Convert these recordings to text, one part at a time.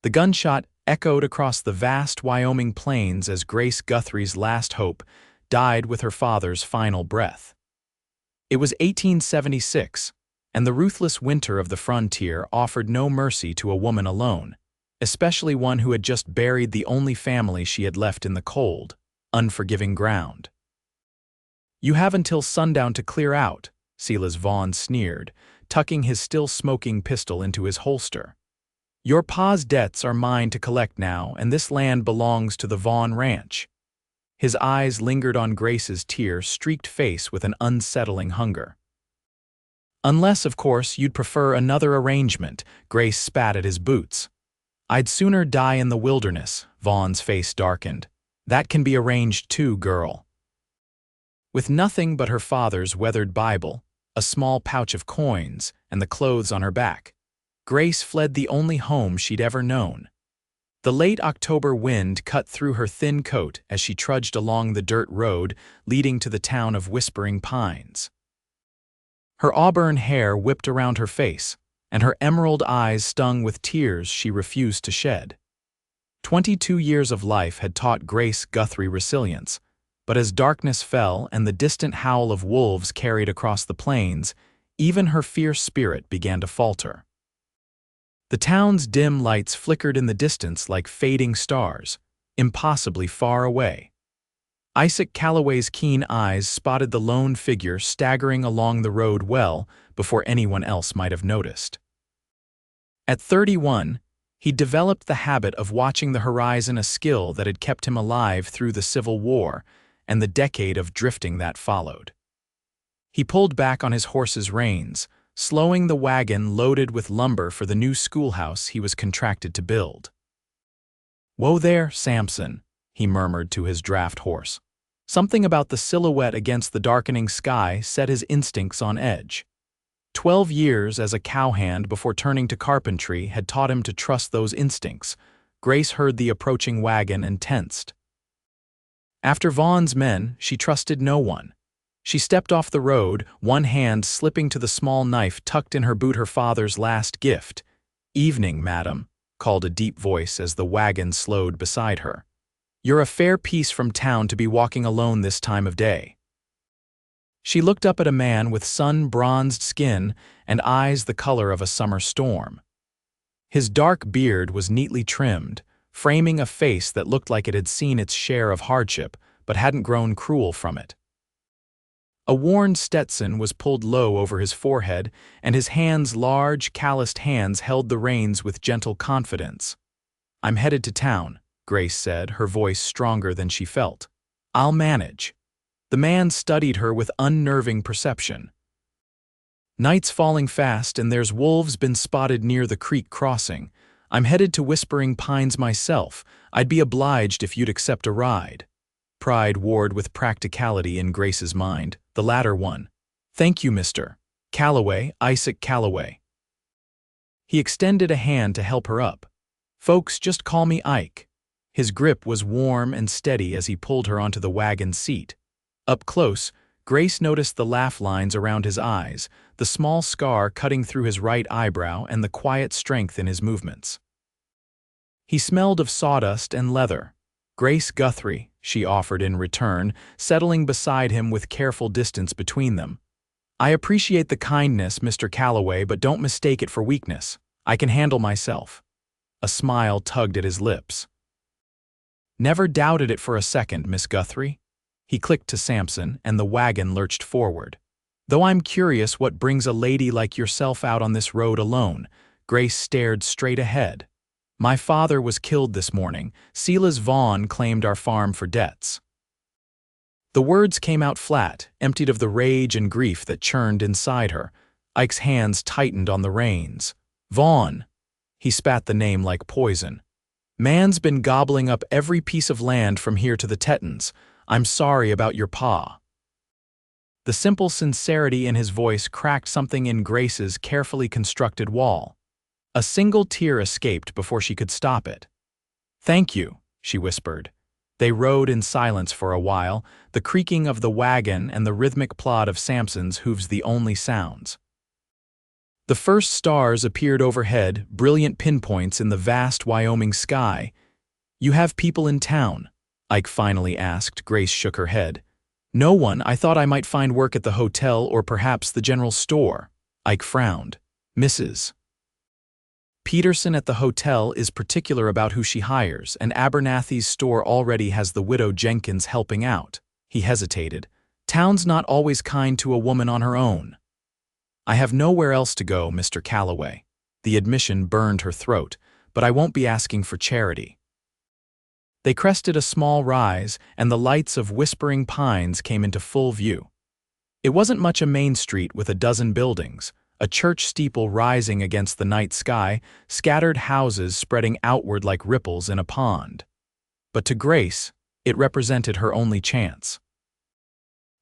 The gunshot echoed across the vast Wyoming plains as Grace Guthrie's last hope died with her father's final breath. It was 1876, and the ruthless winter of the frontier offered no mercy to a woman alone, especially one who had just buried the only family she had left in the cold, unforgiving ground. "You have until sundown to clear out," Silas Vaughn sneered, tucking his still-smoking pistol into his holster. "Your pa's debts are mine to collect now, and this land belongs to the Vaughn Ranch." His eyes lingered on Grace's tear-streaked face with an unsettling hunger. "Unless, of course, you'd prefer another arrangement," Grace spat at his boots. "I'd sooner die in the wilderness," Vaughn's face darkened. "That can be arranged too, girl." With nothing but her father's weathered Bible, a small pouch of coins, and the clothes on her back, Grace fled the only home she'd ever known. The late October wind cut through her thin coat as she trudged along the dirt road leading to the town of Whispering Pines. Her auburn hair whipped around her face, and her emerald eyes stung with tears she refused to shed. 22 years of life had taught Grace Guthrie resilience, but as darkness fell and the distant howl of wolves carried across the plains, even her fierce spirit began to falter. The town's dim lights flickered in the distance like fading stars, impossibly far away. Isaac Calloway's keen eyes spotted the lone figure staggering along the road well before anyone else might have noticed. At 31, he'd developed the habit of watching the horizon, a skill that had kept him alive through the Civil War and the decade of drifting that followed. He pulled back on his horse's reins, slowing the wagon loaded with lumber for the new schoolhouse he was contracted to build. "Whoa there, Samson," he murmured to his draft horse. Something about the silhouette against the darkening sky set his instincts on edge. 12 years as a cowhand before turning to carpentry had taught him to trust those instincts. Grace heard the approaching wagon and tensed. After Vaughn's men, she trusted no one. She stepped off the road, one hand slipping to the small knife tucked in her boot, her father's last gift. "Evening, madam," called a deep voice as the wagon slowed beside her. "You're a fair piece from town to be walking alone this time of day." She looked up at a man with sun-bronzed skin and eyes the color of a summer storm. His dark beard was neatly trimmed, framing a face that looked like it had seen its share of hardship but hadn't grown cruel from it. A worn Stetson was pulled low over his forehead, and his hands, large, calloused hands, held the reins with gentle confidence. "I'm headed to town," Grace said, her voice stronger than she felt. "I'll manage." The man studied her with unnerving perception. "Night's falling fast, and there's wolves been spotted near the creek crossing. I'm headed to Whispering Pines myself. I'd be obliged if you'd accept a ride." Pride warred with practicality in Grace's mind, the latter one. "Thank you, Mr. Calloway, Isaac Calloway." He extended a hand to help her up. "Folks just call me Ike." His grip was warm and steady as he pulled her onto the wagon seat. Up close, Grace noticed the laugh lines around his eyes, the small scar cutting through his right eyebrow, and the quiet strength in his movements. He smelled of sawdust and leather. "Grace Guthrie," she offered in return, settling beside him with careful distance between them. "I appreciate the kindness, Mr. Calloway, but don't mistake it for weakness. I can handle myself." A smile tugged at his lips. "Never doubted it for a second, Miss Guthrie." He clicked to Samson, and the wagon lurched forward. "Though I'm curious what brings a lady like yourself out on this road alone." Grace stared straight ahead. "My father was killed this morning. Silas Vaughn claimed our farm for debts." The words came out flat, emptied of the rage and grief that churned inside her. Ike's hands tightened on the reins. "Vaughn." He spat the name like poison. "Man's been gobbling up every piece of land from here to the Tetons. I'm sorry about your pa." The simple sincerity in his voice cracked something in Grace's carefully constructed wall. A single tear escaped before she could stop it. "Thank you," she whispered. They rode in silence for a while, the creaking of the wagon and the rhythmic plod of Samson's hooves the only sounds. The first stars appeared overhead, brilliant pinpoints in the vast Wyoming sky. "You have people in town?" Ike finally asked. Grace shook her head. "No one. I thought I might find work at the hotel or perhaps the general store." Ike frowned. "Mrs. Peterson at the hotel is particular about who she hires, and Abernathy's store already has the widow Jenkins helping out." He hesitated. "Town's not always kind to a woman on her own." "I have nowhere else to go, Mr. Calloway." The admission burned her throat, "but I won't be asking for charity." They crested a small rise, and the lights of Whispering Pines came into full view. It wasn't much a main street with a dozen buildings, a church steeple rising against the night sky, scattered houses spreading outward like ripples in a pond. But to Grace, it represented her only chance.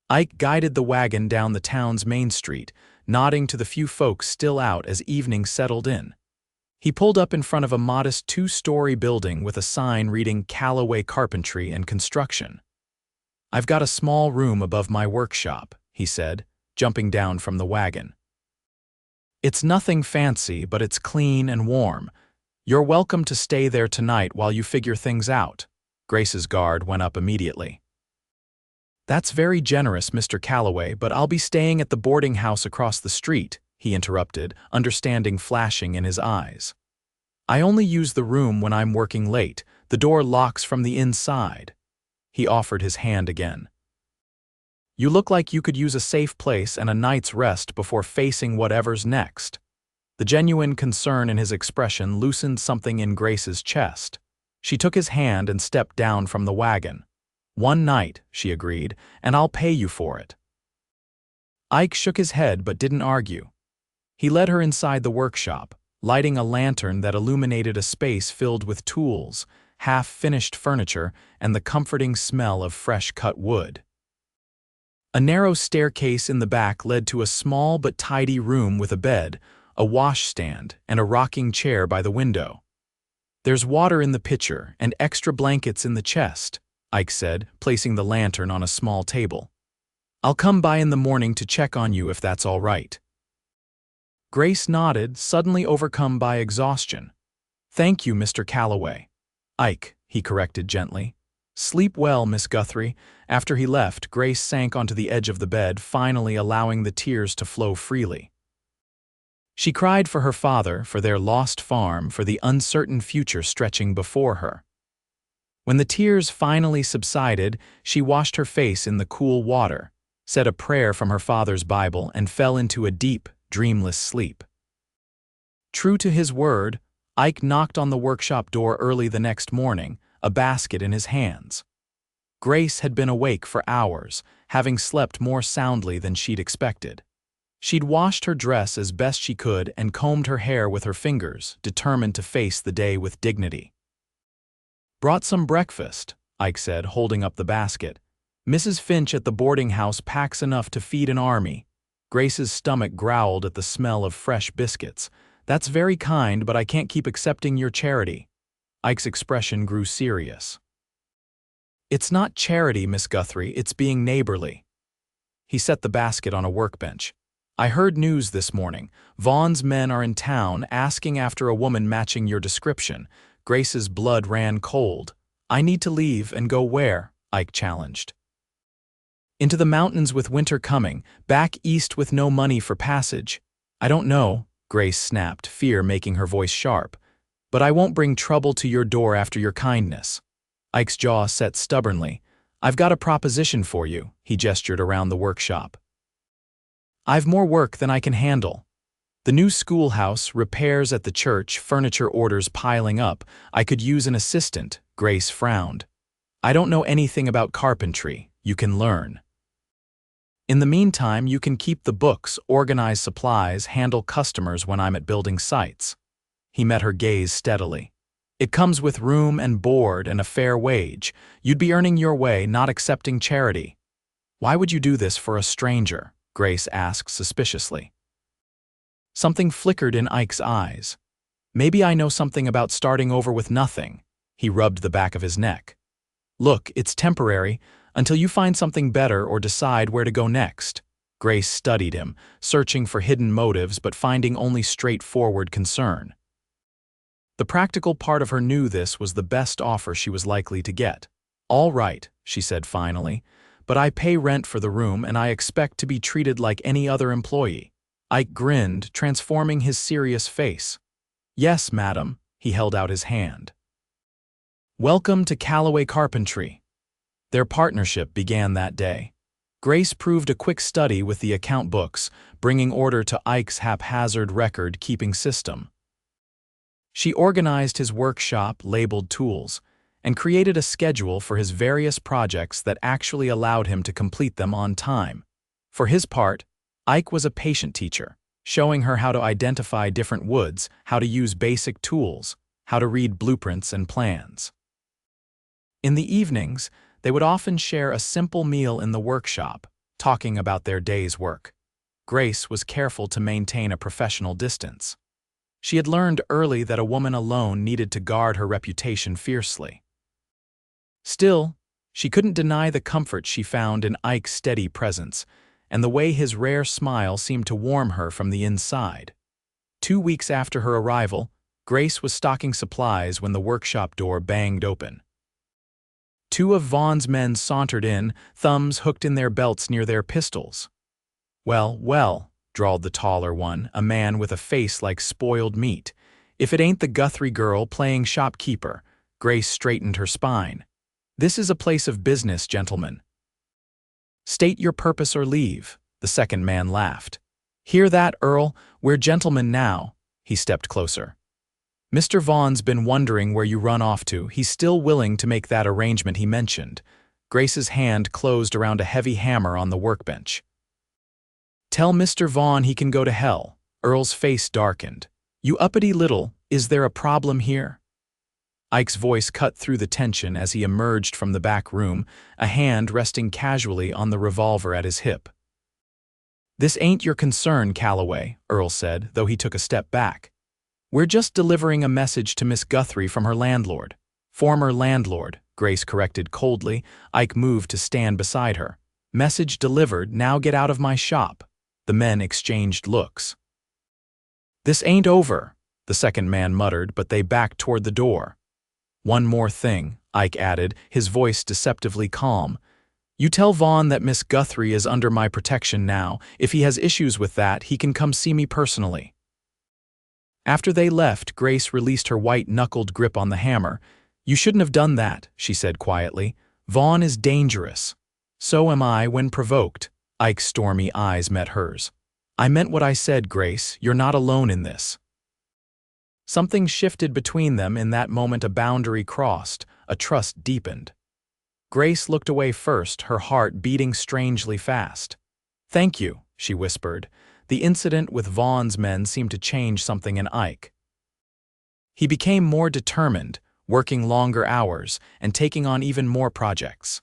Ike guided the wagon down the town's main street, nodding to the few folks still out as evening settled in. He pulled up in front of a modest 2-story building with a sign reading Calloway Carpentry and Construction. "I've got a small room above my workshop," he said, jumping down from the wagon. "It's nothing fancy, but it's clean and warm. You're welcome to stay there tonight while you figure things out." Grace's guard went up immediately. "That's very generous, Mr. Calloway, but I'll be staying at the boarding house across the street," he interrupted, understanding flashing in his eyes. "I only use the room when I'm working late. The door locks from the inside." He offered his hand again. "You look like you could use a safe place and a night's rest before facing whatever's next." The genuine concern in his expression loosened something in Grace's chest. She took his hand and stepped down from the wagon. "One night," she agreed, "and I'll pay you for it." Ike shook his head but didn't argue. He led her inside the workshop, lighting a lantern that illuminated a space filled with tools, half-finished furniture, and the comforting smell of fresh-cut wood. A narrow staircase in the back led to a small but tidy room with a bed, a washstand, and a rocking chair by the window. "There's water in the pitcher and extra blankets in the chest," Ike said, placing the lantern on a small table. "I'll come by in the morning to check on you if that's all right." Grace nodded, suddenly overcome by exhaustion. "Thank you, Mr. Calloway." "Ike," he corrected gently. "Sleep well, Miss Guthrie." After he left, Grace sank onto the edge of the bed, finally allowing the tears to flow freely. She cried for her father, for their lost farm, for the uncertain future stretching before her. When the tears finally subsided, she washed her face in the cool water, said a prayer from her father's Bible, and fell into a deep, dreamless sleep. True to his word, Ike knocked on the workshop door early the next morning, a basket in his hands. Grace had been awake for hours, having slept more soundly than she'd expected. She'd washed her dress as best she could and combed her hair with her fingers, determined to face the day with dignity. "Brought some breakfast," Ike said, holding up the basket. "Mrs. Finch at the boarding house packs enough to feed an army." Grace's stomach growled at the smell of fresh biscuits. "That's very kind, but I can't keep accepting your charity." Ike's expression grew serious. "It's not charity, Miss Guthrie, it's being neighborly." He set the basket on a workbench. "I heard news this morning. Vaughn's men are in town asking after a woman matching your description." Grace's blood ran cold. "I need to leave, and go where?" Ike challenged. "Into the mountains with winter coming, back east with no money for passage." "I don't know," Grace snapped, fear making her voice sharp. "But I won't bring trouble to your door after your kindness." Ike's jaw set stubbornly. "I've got a proposition for you," he gestured around the workshop. "I've more work than I can handle. The new schoolhouse, repairs at the church, furniture orders piling up. I could use an assistant." Grace frowned. "I don't know anything about carpentry. You can learn. In the meantime, you can keep the books, organize supplies, handle customers when I'm at building sites." He met her gaze steadily. "It comes with room and board and a fair wage. You'd be earning your way, not accepting charity." "Why would you do this for a stranger?" Grace asked suspiciously. Something flickered in Ike's eyes. "Maybe I know something about starting over with nothing." He rubbed the back of his neck. "Look, it's temporary, until you find something better or decide where to go next." Grace studied him, searching for hidden motives but finding only straightforward concern. The practical part of her knew this was the best offer she was likely to get. "All right," she said finally, "but I pay rent for the room and I expect to be treated like any other employee." Ike grinned, transforming his serious face. "Yes, madam," he held out his hand. "Welcome to Calloway Carpentry." Their partnership began that day. Grace proved a quick study with the account books, bringing order to Ike's haphazard record-keeping system. She organized his workshop, labeled tools, and created a schedule for his various projects that actually allowed him to complete them on time. For his part, Ike was a patient teacher, showing her how to identify different woods, how to use basic tools, how to read blueprints and plans. In the evenings, they would often share a simple meal in the workshop, talking about their day's work. Grace was careful to maintain a professional distance. She had learned early that a woman alone needed to guard her reputation fiercely. Still, she couldn't deny the comfort she found in Ike's steady presence, and the way his rare smile seemed to warm her from the inside. 2 weeks after her arrival, Grace was stocking supplies when the workshop door banged open. Two of Vaughn's men sauntered in, thumbs hooked in their belts near their pistols. "Well, well," drawled the taller one, a man with a face like spoiled meat. "If it ain't the Guthrie girl playing shopkeeper." Grace straightened her spine. "This is a place of business, gentlemen." "State your purpose or leave," the second man laughed. "Hear that, Earl? We're gentlemen now." He stepped closer. "Mr. Vaughn's been wondering where you run off to. He's still willing to make that arrangement he mentioned." Grace's hand closed around a heavy hammer on the workbench. "Tell Mr. Vaughn he can go to hell." Earl's face darkened. "You uppity little, is there a problem here?" Ike's voice cut through the tension as he emerged from the back room, a hand resting casually on the revolver at his hip. "This ain't your concern, Calloway," Earl said, though he took a step back. "We're just delivering a message to Miss Guthrie from her landlord." "Former landlord," Grace corrected coldly. Ike moved to stand beside her. "Message delivered, now get out of my shop." The men exchanged looks. "This ain't over," the second man muttered, but they backed toward the door. "One more thing," Ike added, his voice deceptively calm. "You tell Vaughn that Miss Guthrie is under my protection now. If he has issues with that, he can come see me personally." After they left, Grace released her white-knuckled grip on the hammer. "You shouldn't have done that," she said quietly. "Vaughn is dangerous." "So am I when provoked." Ike's stormy eyes met hers. "I meant what I said, Grace. You're not alone in this." Something shifted between them in that moment. A boundary crossed, a trust deepened. Grace looked away first, her heart beating strangely fast. "Thank you," she whispered. The incident with Vaughn's men seemed to change something in Ike. He became more determined, working longer hours, and taking on even more projects.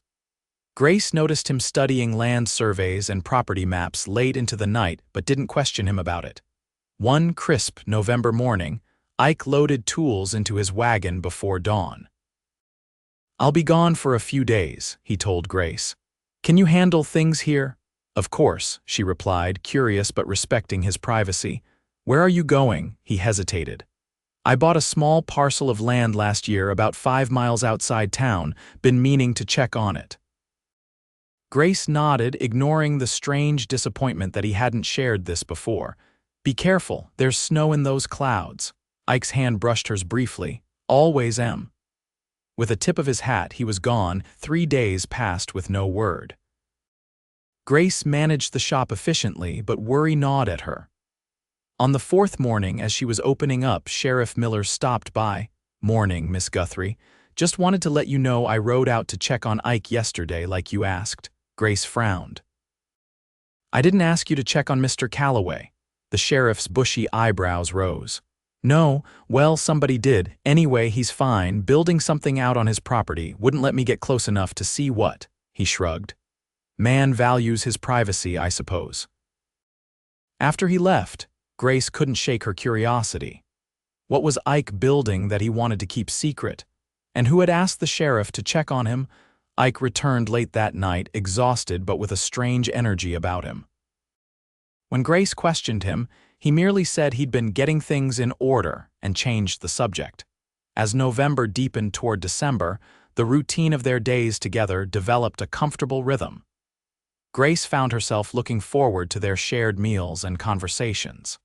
Grace noticed him studying land surveys and property maps late into the night but didn't question him about it. One crisp November morning, Ike loaded tools into his wagon before dawn. "I'll be gone for a few days," he told Grace. "Can you handle things here?" "Of course," she replied, curious but respecting his privacy. "Where are you going?" He hesitated. "I bought a small parcel of land last year about 5 miles outside town, been meaning to check on it." Grace nodded, ignoring the strange disappointment that he hadn't shared this before. "Be careful, there's snow in those clouds." Ike's hand brushed hers briefly. "Always am." With a tip of his hat, he was gone. 3 days passed with no word. Grace managed the shop efficiently, but worry gnawed at her. On the 4th morning, as she was opening up, Sheriff Miller stopped by. "Morning, Miss Guthrie. Just wanted to let you know I rode out to check on Ike yesterday like you asked." Grace frowned. "I didn't ask you to check on Mr. Calloway." The sheriff's bushy eyebrows rose. "No, well, somebody did. Anyway, he's fine, building something out on his property. Wouldn't let me get close enough to see what." He shrugged. "Man values his privacy, I suppose." After he left, Grace couldn't shake her curiosity. What was Ike building that he wanted to keep secret? And who had asked the sheriff to check on him? Ike returned late that night, exhausted but with a strange energy about him. When Grace questioned him, he merely said he'd been getting things in order and changed the subject. As November deepened toward December, the routine of their days together developed a comfortable rhythm. Grace found herself looking forward to their shared meals and conversations.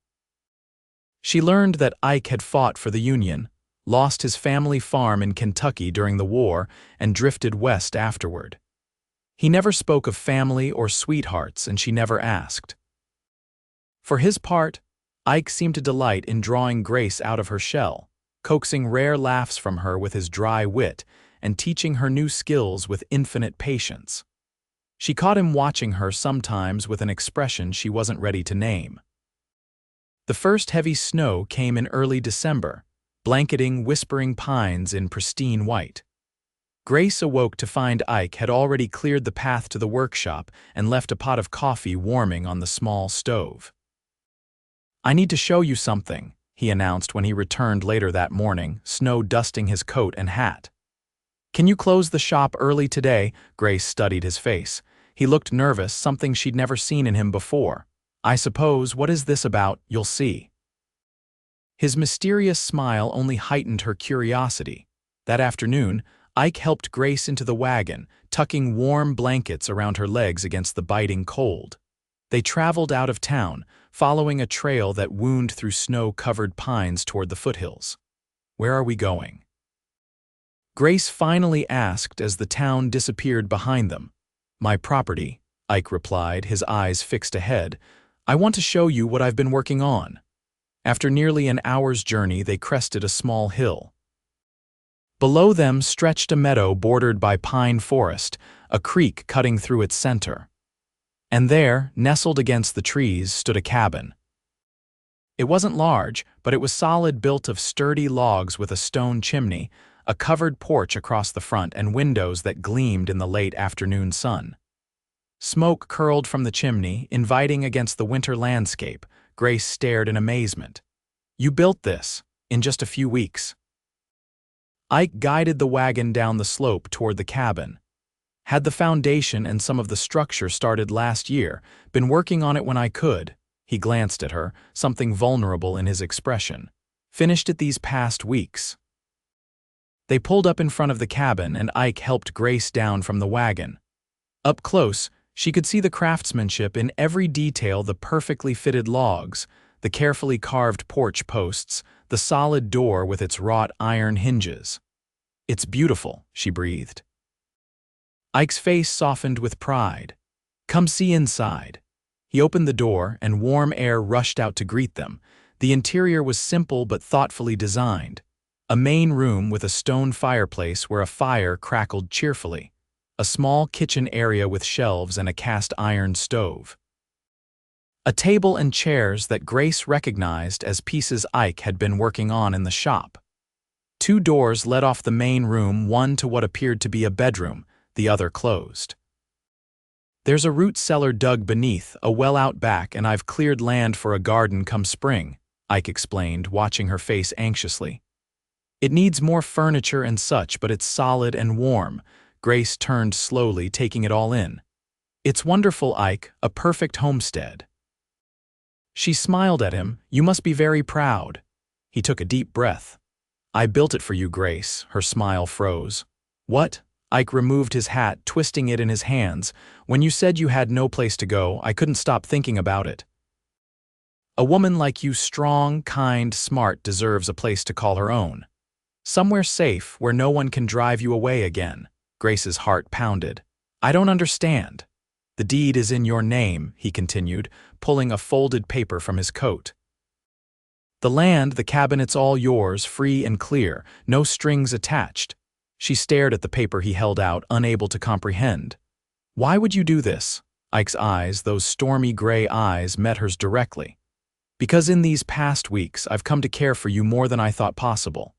She learned that Ike had fought for the Union, lost his family farm in Kentucky during the war, and drifted west afterward. He never spoke of family or sweethearts, and she never asked. For his part, Ike seemed to delight in drawing Grace out of her shell, coaxing rare laughs from her with his dry wit and teaching her new skills with infinite patience. She caught him watching her sometimes with an expression she wasn't ready to name. The first heavy snow came in early December, blanketing whispering pines in pristine white. Grace awoke to find Ike had already cleared the path to the workshop and left a pot of coffee warming on the small stove. "I need to show you something," he announced when he returned later that morning, snow dusting his coat and hat. "Can you close the shop early today?" Grace studied his face. He looked nervous, something she'd never seen in him before. "I suppose, what is this about? You'll see." His mysterious smile only heightened her curiosity. That afternoon, Ike helped Grace into the wagon, tucking warm blankets around her legs against the biting cold. They traveled out of town, following a trail that wound through snow-covered pines toward the foothills. "Where are we going?" Grace finally asked as the town disappeared behind them. "My property," Ike replied, his eyes fixed ahead. "I want to show you what I've been working on." After nearly an hour's journey, they crested a small hill. Below them stretched a meadow bordered by pine forest, a creek cutting through its center. And there, nestled against the trees, stood a cabin. It wasn't large, but it was solid, built of sturdy logs with a stone chimney, a covered porch across the front, and windows that gleamed in the late afternoon sun. Smoke curled from the chimney, inviting against the winter landscape. Grace stared in amazement. "You built this in just a few weeks?" Ike guided the wagon down the slope toward the cabin. "Had the foundation and some of the structure started last year. Been working on it when I could." He glanced at her, something vulnerable in his expression. "Finished it these past weeks." They pulled up in front of the cabin, and Ike helped Grace down from the wagon. Up close, she could see the craftsmanship in every detail: the perfectly fitted logs, the carefully carved porch posts, the solid door with its wrought iron hinges. "It's beautiful," she breathed. Ike's face softened with pride. "Come see inside." He opened the door, and warm air rushed out to greet them. The interior was simple but thoughtfully designed. A main room with a stone fireplace where a fire crackled cheerfully. A small kitchen area with shelves and a cast-iron stove. A table and chairs that Grace recognized as pieces Ike had been working on in the shop. 2 doors led off the main room, one to what appeared to be a bedroom, the other closed. "There's a root cellar dug beneath, a well out back, and I've cleared land for a garden come spring," Ike explained, watching her face anxiously. "It needs more furniture and such, but it's solid and warm." Grace turned slowly, taking it all in. "It's wonderful, Ike, a perfect homestead." She smiled at him. "You must be very proud." He took a deep breath. "I built it for you, Grace." Her smile froze. "What?" Ike removed his hat, twisting it in his hands. "When you said you had no place to go, I couldn't stop thinking about it. A woman like you, strong, kind, smart, deserves a place to call her own. Somewhere safe where no one can drive you away again." Grace's heart pounded. "I don't understand." "The deed is in your name," he continued, pulling a folded paper from his coat. "The land, the cabin, it's all yours, free and clear, no strings attached." She stared at the paper he held out, unable to comprehend. "Why would you do this?" Ike's eyes, those stormy gray eyes, met hers directly. "Because in these past weeks I've come to care for you more than I thought possible.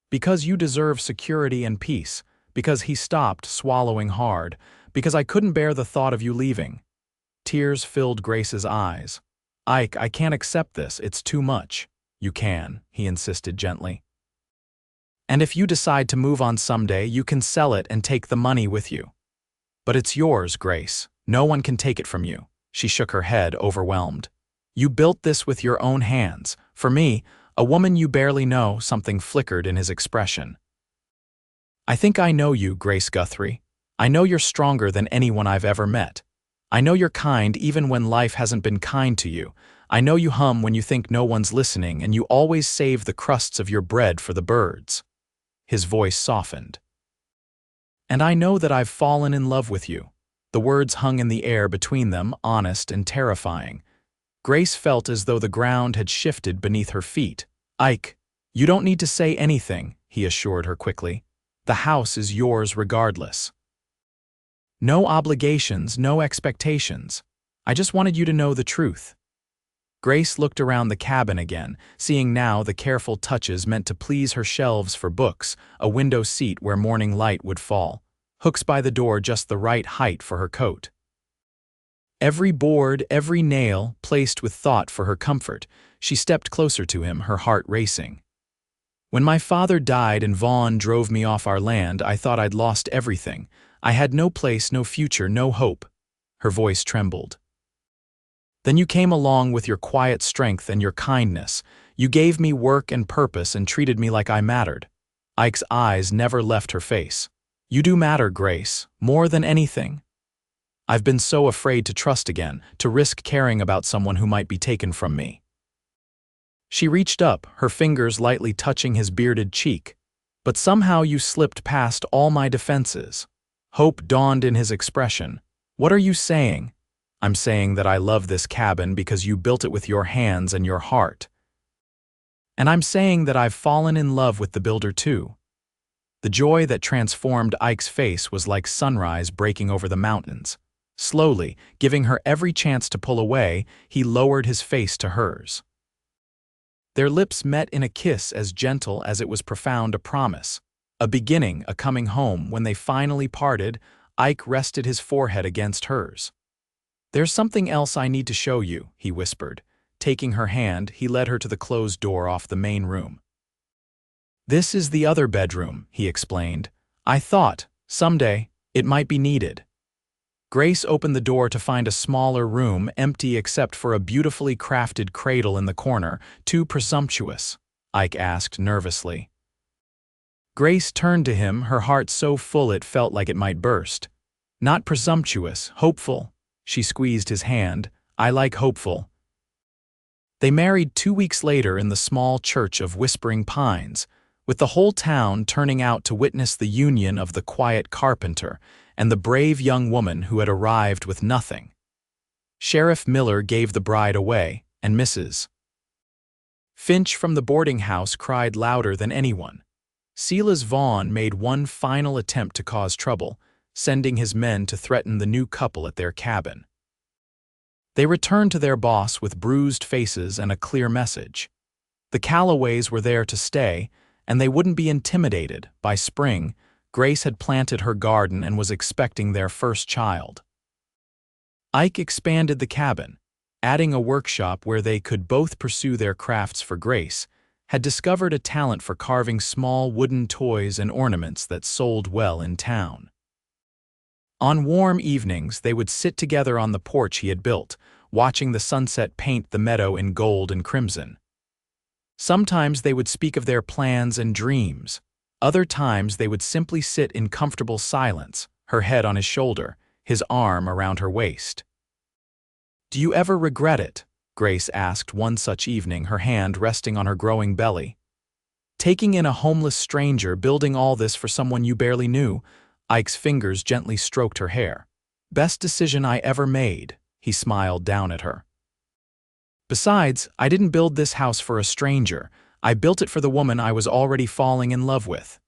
Because you deserve security and peace. Because," he stopped, swallowing hard, "because I couldn't bear the thought of you leaving." Tears filled Grace's eyes. "Ike, I can't accept this. It's too much." "You can," he insisted gently. "And if you decide to move on someday, you can sell it and take the money with you. But it's yours, Grace. No one can take it from you." She shook her head, overwhelmed. You built this with your own hands. For me, a woman you barely know, something flickered in his expression. I think I know you, Grace Guthrie. I know you're stronger than anyone I've ever met. I know you're kind even when life hasn't been kind to you. I know you hum when you think no one's listening, and you always save the crusts of your bread for the birds. His voice softened. And I know that I've fallen in love with you. The words hung in the air between them, honest and terrifying. Grace felt as though the ground had shifted beneath her feet. Ike, you don't need to say anything, he assured her quickly. The house is yours regardless. No obligations, no expectations. I just wanted you to know the truth. Grace looked around the cabin again, seeing now the careful touches meant to please her shelves for books, a window seat where morning light would fall, hooks by the door just the right height for her coat. Every board, every nail, placed with thought for her comfort. She stepped closer to him, her heart racing. When my father died and Vaughn drove me off our land, I thought I'd lost everything. I had no place, no future, no hope. Her voice trembled. Then you came along with your quiet strength and your kindness. You gave me work and purpose and treated me like I mattered. Ike's eyes never left her face. You do matter, Grace, more than anything. I've been so afraid to trust again, to risk caring about someone who might be taken from me. She reached up, her fingers lightly touching his bearded cheek. But somehow you slipped past all my defenses. Hope dawned in his expression. What are you saying? I'm saying that I love this cabin because you built it with your hands and your heart. And I'm saying that I've fallen in love with the builder too. The joy that transformed Ike's face was like sunrise breaking over the mountains. Slowly, giving her every chance to pull away, he lowered his face to hers. Their lips met in a kiss as gentle as it was profound a promise. A beginning, a coming home. When they finally parted, Ike rested his forehead against hers. There's something else I need to show you, he whispered. Taking her hand, he led her to the closed door off the main room. This is the other bedroom, he explained. I thought, someday, it might be needed. Grace opened the door to find a smaller room, empty except for a beautifully crafted cradle in the corner. Too presumptuous, Ike asked nervously. Grace turned to him, her heart so full it felt like it might burst. Not presumptuous, hopeful. She squeezed his hand. I like hopeful. They married 2 weeks later in the small church of Whispering Pines, with the whole town turning out to witness the union of the quiet carpenter and the brave young woman who had arrived with nothing. Sheriff Miller gave the bride away, and Mrs. Finch from the boarding house cried louder than anyone. Silas Vaughn made one final attempt to cause trouble, sending his men to threaten the new couple at their cabin. They returned to their boss with bruised faces and a clear message. The Calloways were there to stay, and they wouldn't be intimidated. By spring, Grace had planted her garden and was expecting their first child. Ike expanded the cabin, adding a workshop where they could both pursue their crafts. For Grace had discovered a talent for carving small wooden toys and ornaments that sold well in town. On warm evenings, they would sit together on the porch he had built, watching the sunset paint the meadow in gold and crimson. Sometimes they would speak of their plans and dreams. Other times they would simply sit in comfortable silence, her head on his shoulder, his arm around her waist. Do you ever regret it? Grace asked one such evening, her hand resting on her growing belly. Taking in a homeless stranger, building all this for someone you barely knew. Ike's fingers gently stroked her hair. Best decision I ever made, he smiled down at her. Besides, I didn't build this house for a stranger. I built it for the woman I was already falling in love with.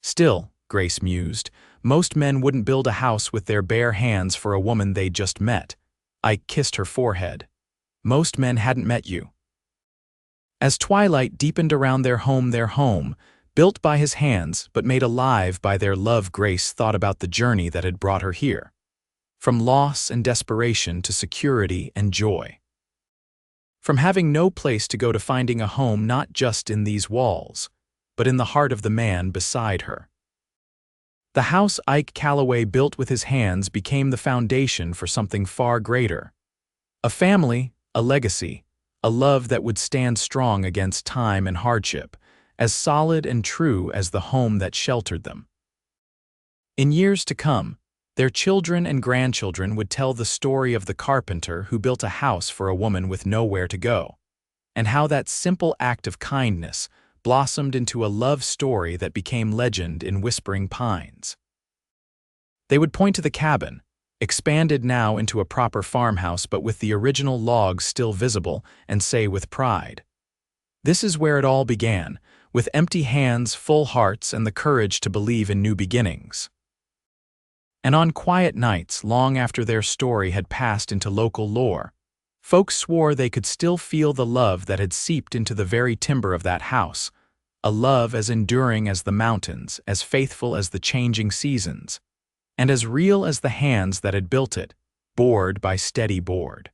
Still, Grace mused, most men wouldn't build a house with their bare hands for a woman they'd just met. Ike kissed her forehead. Most men hadn't met you. As twilight deepened around their home, built by his hands but made alive by their love, Grace thought about the journey that had brought her here. From loss and desperation to security and joy. From having no place to go to finding a home not just in these walls, but in the heart of the man beside her. The house Ike Calloway built with his hands became the foundation for something far greater. A family, a legacy, a love that would stand strong against time and hardship, as solid and true as the home that sheltered them. In years to come, their children and grandchildren would tell the story of the carpenter who built a house for a woman with nowhere to go, and how that simple act of kindness blossomed into a love story that became legend in Whispering Pines. They would point to the cabin, expanded now into a proper farmhouse but with the original logs still visible, and say with pride, "This is where it all began, with empty hands, full hearts, and the courage to believe in new beginnings." And on quiet nights, long after their story had passed into local lore, folks swore they could still feel the love that had seeped into the very timber of that house, a love as enduring as the mountains, as faithful as the changing seasons, and as real as the hands that had built it, board by steady board.